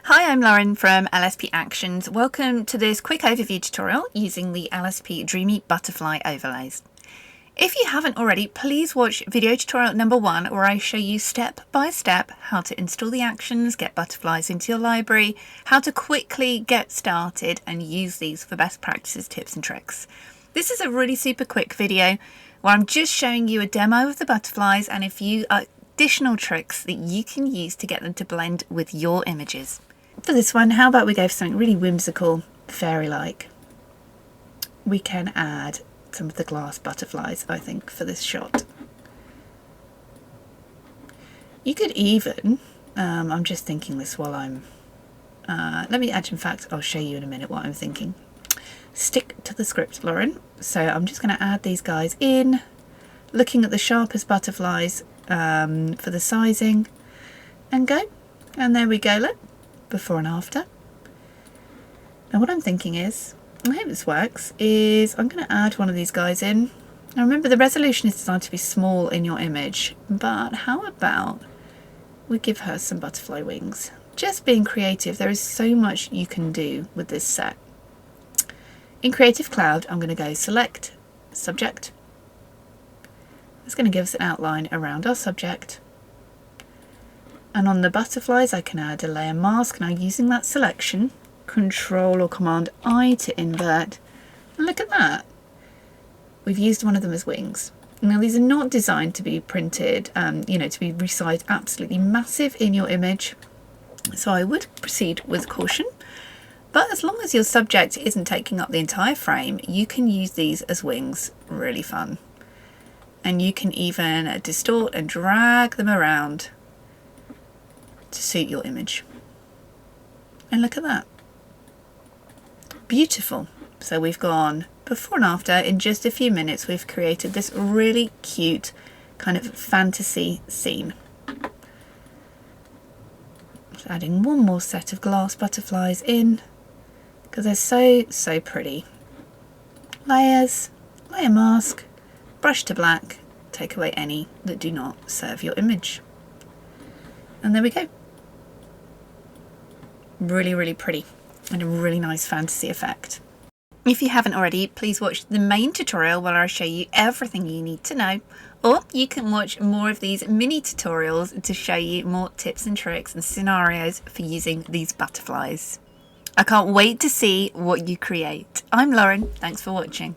Hi, I'm Lauren from LSP Actions. Welcome to this quick overview tutorial using the LSP Dreamy Butterfly overlays. If you haven't already, please watch video tutorial number 1 where I show you step by step how to install the actions, get butterflies into your library, how to quickly get started and use these for best practices, tips and tricks. This is a really super quick video where I'm just showing you a demo of the butterflies and a few additional tricks that you can use to get them to blend with your images. For this one, how about we go for something really whimsical, fairy-like? We can add some of the glass butterflies, I think, for this shot. You could even, I'm just thinking this while I'm, let me add, in fact, I'll show you in a minute what I'm thinking. Stick to the script, Lauren. So I'm just going to add these guys in, looking at the sharpest butterflies for the sizing, and go. And there we go, look, before and after. Now what I'm thinking is, I hope this works, is I'm going to add one of these guys in. Now remember, the resolution is designed to be small in your image, but how about we give her some butterfly wings? Just being creative, there is so much you can do with this set. In Creative Cloud, I'm going to go Select, Subject. It's going to give us an outline around our subject. And on the butterflies, I can add a layer mask. Now using that selection, Control or Command I to invert. And look at that. We've used one of them as wings. Now these are not designed to be printed, to be resized absolutely massive in your image. So I would proceed with caution. But as long as your subject isn't taking up the entire frame, you can use these as wings. Really fun. And you can even distort and drag them around to suit your image. And look at that. Beautiful. So we've gone before and after. In just a few minutes we've created this really cute kind of fantasy scene. Just adding one more set of glass butterflies in because they're so pretty. Layers, layer mask, brush to black, take away any that do not serve your image. And there we go. Really, really pretty and a really nice fantasy effect. If you haven't already, please watch the main tutorial where I show you everything you need to know, or you can watch more of these mini tutorials to show you more tips and tricks and scenarios for using these butterflies. I can't wait to see what you create. I'm Lauren, thanks for watching.